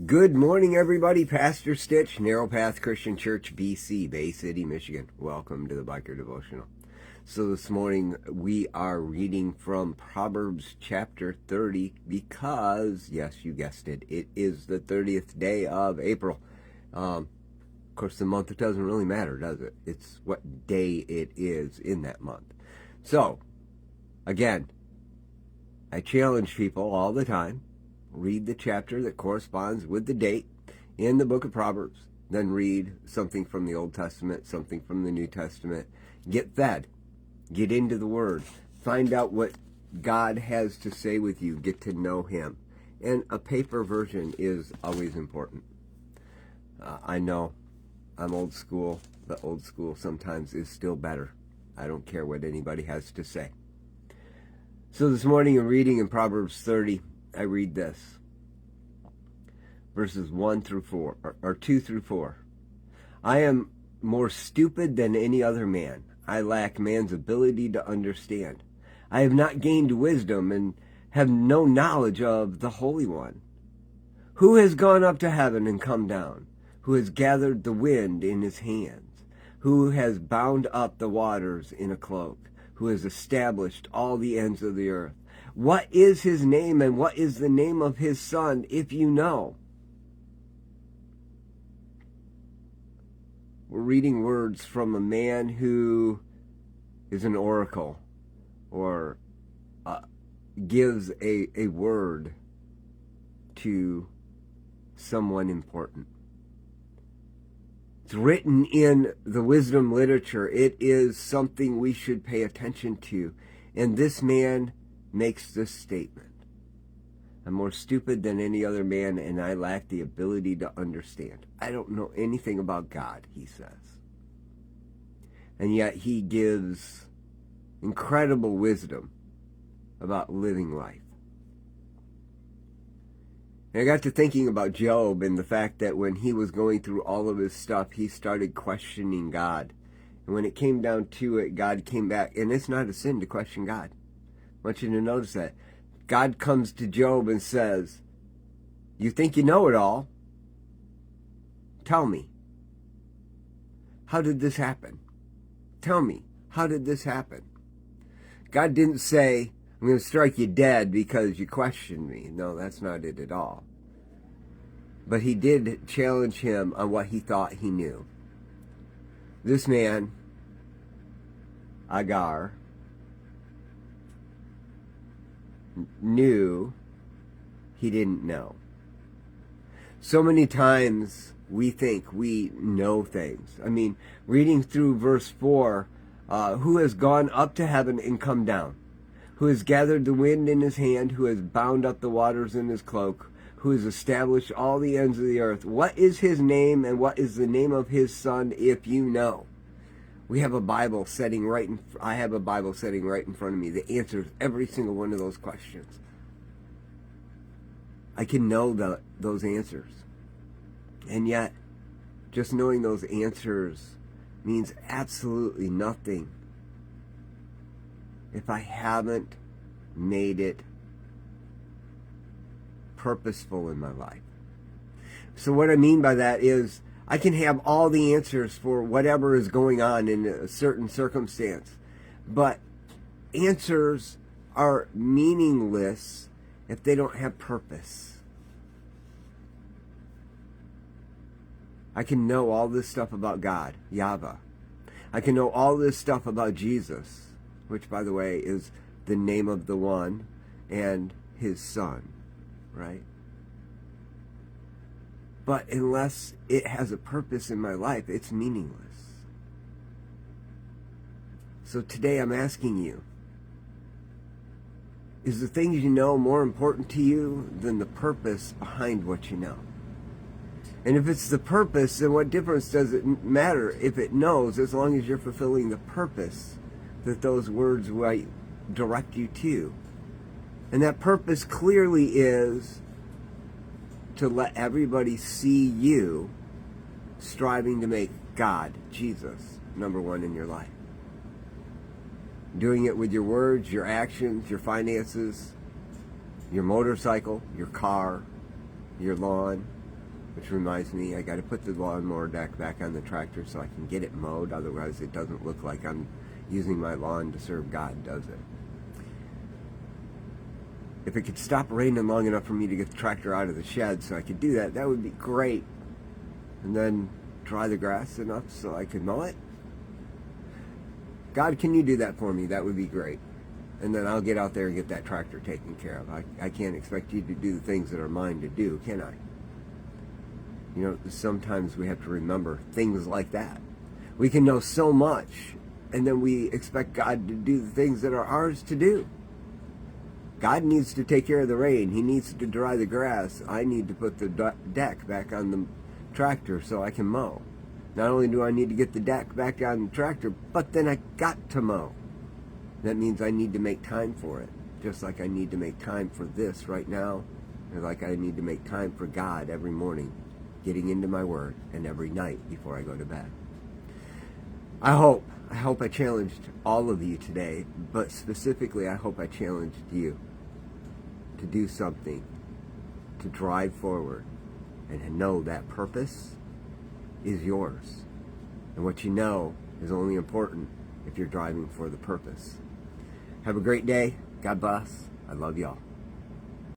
Good morning, everybody. Pastor Stitch, Narrow Path Christian Church, BC, Bay City, Michigan. Welcome to the Biker Devotional. So this morning we are reading from Proverbs chapter 30 because, yes, you guessed it, it is the 30th day of April. Of course, the month, it doesn't really matter, does it? It's what day it is in that month. So, again, I challenge people all the time. Read the chapter that corresponds with the date in the book of Proverbs. Then read something from the Old Testament, something from the New Testament. Get fed. Get into the Word. Find out what God has to say with you. Get to know Him. And a paper version is always important. I know I'm old school, but old school sometimes is still better. I don't care what anybody has to say. So this morning in reading in Proverbs 30, I read this, verses 1 through 4, or 2 through 4. I am more stupid than any other man. I lack man's ability to understand. I have not gained wisdom and have no knowledge of the Holy One. Who has gone up to heaven and come down? Who has gathered the wind in his hands? Who has bound up the waters in a cloak? Who has established all the ends of the earth? What is his name and what is the name of his son, if you know? We're reading words from a man who is an oracle or gives a word to someone important. It's written in the wisdom literature. It is something we should pay attention to. And this man makes this statement. I'm more stupid than any other man, and I lack the ability to understand. I don't know anything about God, he says. And yet he gives incredible wisdom about living life. And I got to thinking about Job and the fact that when he was going through all of his stuff, he started questioning God. And when it came down to it, God came back. And it's not a sin to question God. I want you to notice that. God comes to Job and says, you think you know it all? Tell me. How did this happen? Tell me. How did this happen? God didn't say, I'm going to strike you dead because you questioned me. No, that's not it at all. But he did challenge him on what he thought he knew. This man, Agar, knew he didn't know. So many times we think we know things. I mean, reading through verse 4, who has gone up to heaven and come down? Who has gathered the wind in his hand? Who has bound up the waters in his cloak? Who has established all the ends of the earth? What is his name and what is the name of his son, if you know? We have a Bible setting right in. I have a Bible setting right in front of me that answers every single one of those questions. I can know those answers. And yet, just knowing those answers means absolutely nothing if I haven't made it purposeful in my life. So what I mean by that is I can have all the answers for whatever is going on in a certain circumstance, but answers are meaningless if they don't have purpose. I can know all this stuff about God, Yahweh. I can know all this stuff about Jesus, which, by the way, is the name of the one and his son, right? But unless it has a purpose in my life, it's meaningless. So today I'm asking you, is the things you know more important to you than the purpose behind what you know? And if it's the purpose, then what difference does it matter if it knows, as long as you're fulfilling the purpose that those words might direct you to? And that purpose clearly is to let everybody see you striving to make God, Jesus, number one in your life. Doing it with your words, your actions, your finances, your motorcycle, your car, your lawn, Which reminds me, I got to put the lawnmower deck back on the tractor so I can get it mowed. Otherwise, it doesn't look like I'm using my lawn to serve God, does it? If it could stop raining long enough for me to get the tractor out of the shed so I could do that, that would be great. And then dry the grass enough so I could mow it. God, can you do that for me? That would be great. And then I'll get out there and get that tractor taken care of. I can't expect you to do the things that are mine to do, can I? You know, sometimes we have to remember things like that. We can know so much, and then we expect God to do the things that are ours to do. God needs to take care of the rain. He needs to dry the grass. I need to put the deck back on the tractor so I can mow. Not only do I need to get the deck back on the tractor, but then I got to mow. That means I need to make time for it. Just like I need to make time for this right now, and like I need to make time for God every morning, getting into my word, and every night before I go to bed. I hope I challenged all of you today, but specifically I hope I challenged you to do something, to drive forward, and to know that purpose is yours. And what you know is only important if you're driving for the purpose. Have a great day. God bless. I love y'all.